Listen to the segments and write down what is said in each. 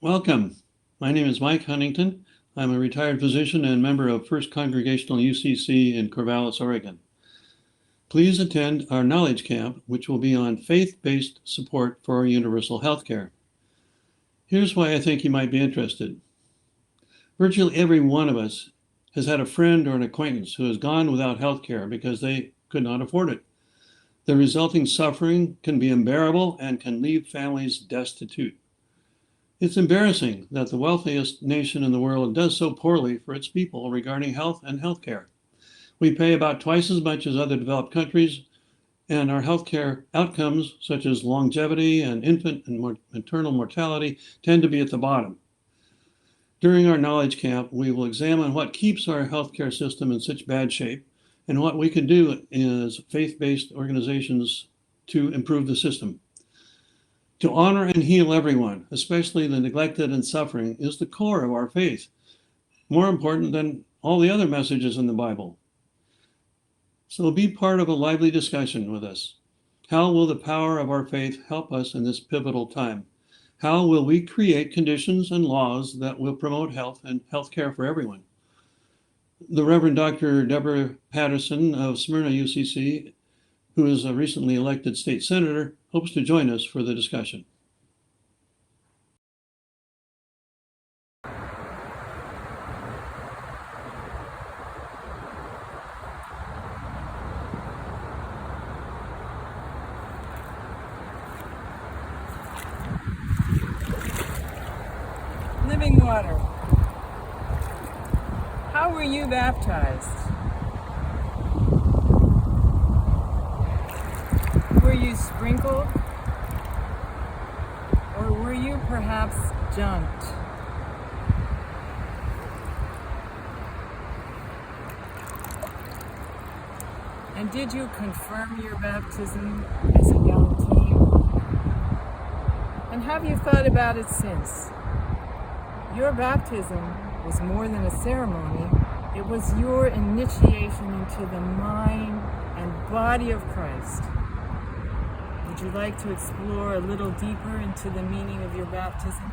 Welcome. My name is Mike Huntington. I'm a retired physician and member of First Congregational UCC in Corvallis, Oregon. Please attend our knowledge camp, which will be on faith-based support for universal healthcare. Here's why I think you might be interested. Virtually every one of us has had a friend or an acquaintance who has gone without healthcare because they could not afford it. The resulting suffering can be unbearable and can leave families destitute. It's embarrassing that the wealthiest nation in the world does so poorly for its people regarding health and healthcare. We pay about twice as much as other developed countries, and our healthcare outcomes, such as longevity and infant and maternal mortality, tend to be at the bottom. During our knowledge camp, we will examine what keeps our healthcare system in such bad shape and what we can do as faith-based organizations to improve the system. To honor and heal everyone, especially the neglected and suffering, is the core of our faith, more important than all the other messages in the Bible. So be part of a lively discussion with us. How will the power of our faith help us in this pivotal time? How will we create conditions and laws that will promote health and health care for everyone? The Reverend Dr. Deborah Patterson of Smyrna UCC, who is a recently elected state senator, hopes to join us for the discussion. Living water. How were you baptized? Were you sprinkled? Or were you perhaps dunked? And did you confirm your baptism as a young teen? And have you thought about it since? Your baptism was more than a ceremony. It was your initiation into the mind and body of Christ. Would you like to explore a little deeper into the meaning of your baptism?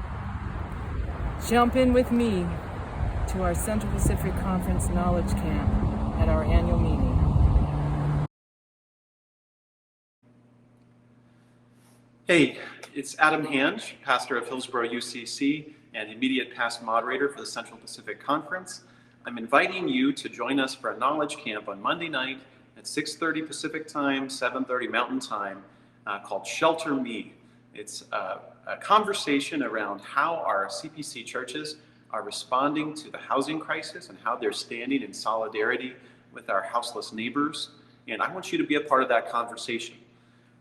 Jump in with me to our Central Pacific Conference Knowledge Camp at our annual meeting. Hey, it's Adam Hand, pastor of Hillsborough UCC and immediate past moderator for the Central Pacific Conference. I'm inviting you to join us for a knowledge camp on Monday night at 6:30 Pacific time, 7:30 Mountain time, called Shelter Me. It's a conversation around how our CPC churches are responding to the housing crisis and how they're standing in solidarity with our houseless neighbors. And I want you to be a part of that conversation.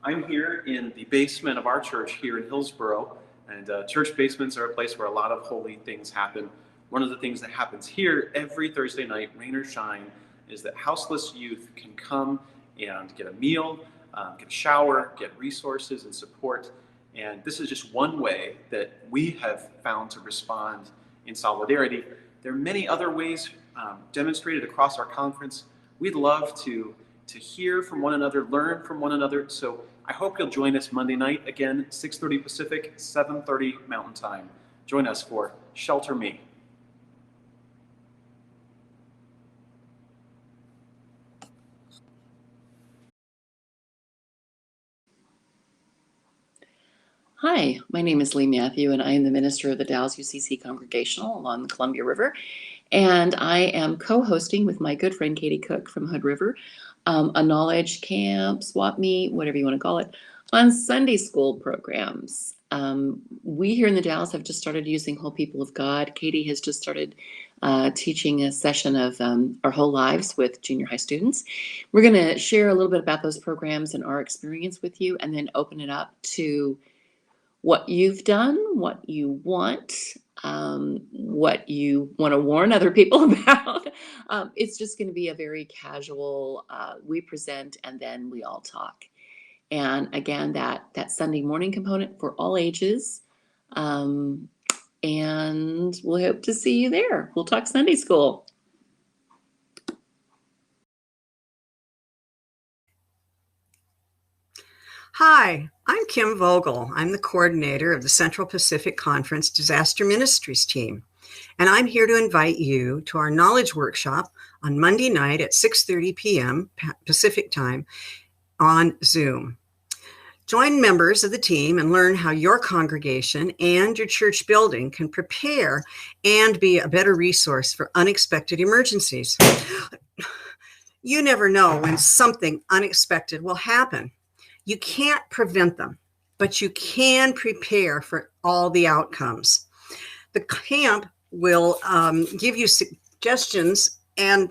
I'm here in the basement of our church here in Hillsborough, and church basements are a place where a lot of holy things happen. One of the things that happens here every Thursday night, rain or shine, is that houseless youth can come and get a meal, get a shower, get resources and support. And this is just one way that we have found to respond in solidarity. There are many other ways demonstrated across our conference. We'd love to hear from one another, learn from one another. So I hope you'll join us Monday night, again, 6:30 Pacific, 7:30 Mountain Time. Join us for Shelter Me. Hi, my name is Lee Matthew, and I am the minister of the Dallas UCC Congregational along the Columbia River. And I am co-hosting with my good friend Katie Cook from Hood River a knowledge camp, swap meet, whatever you want to call it, on Sunday school programs. We here in the Dallas have just started using Whole People of God. Katie has just started teaching a session of Our Whole Lives with junior high students. We're going to share a little bit about those programs and our experience with you, and then open it up to what you've done, what you want to warn other people about. It's just going to be a very casual, we present and then we all talk. And again, that Sunday morning component for all ages. And we'll hope to see you there. We'll talk Sunday school. Hi, I'm Kim Vogel. I'm the coordinator of the Central Pacific Conference Disaster Ministries team, and I'm here to invite you to our knowledge workshop on Monday night at 6:30 p.m. Pacific time on Zoom. Join members of the team and learn how your congregation and your church building can prepare and be a better resource for unexpected emergencies. You never know when something unexpected will happen. You can't prevent them, but you can prepare for all the outcomes. The camp will give you suggestions and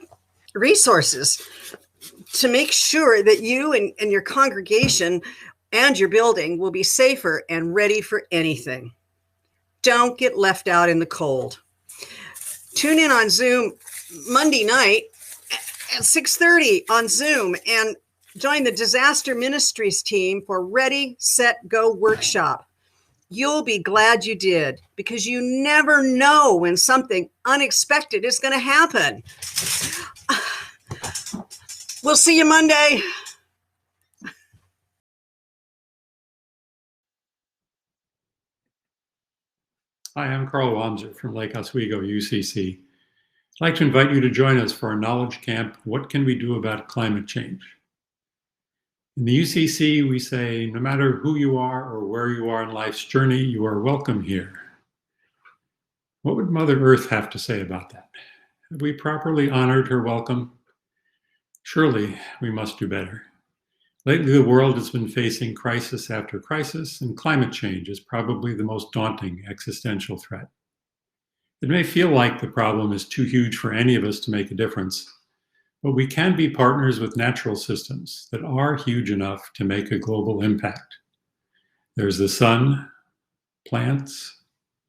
resources to make sure that you and your congregation and your building will be safer and ready for anything. Don't get left out in the cold. Tune in on Zoom Monday night at 6:30 on Zoom and join the Disaster Ministries team for Ready, Set, Go workshop. You'll be glad you did, because you never know when something unexpected is going to happen. We'll see you Monday. Hi, I'm Carl Wamser from Lake Oswego, UCC. I'd like to invite you to join us for our knowledge camp, What Can We Do About Climate Change? In the UCC, we say, no matter who you are or where you are in life's journey, you are welcome here. What would Mother Earth have to say about that? Have we properly honored her welcome? Surely we must do better. Lately, the world has been facing crisis after crisis, and climate change is probably the most daunting existential threat. It may feel like the problem is too huge for any of us to make a difference, but we can be partners with natural systems that are huge enough to make a global impact. There's the sun, plants,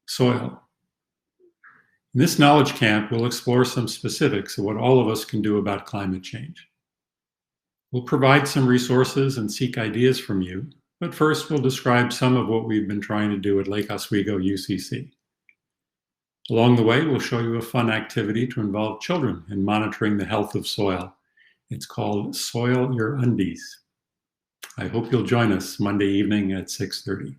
soil. In this knowledge camp, we'll explore some specifics of what all of us can do about climate change. We'll provide some resources and seek ideas from you, but first we'll describe some of what we've been trying to do at Lake Oswego UCC. Along the way, we'll show you a fun activity to involve children in monitoring the health of soil. It's called Soil Your Undies. I hope you'll join us Monday evening at 6:30.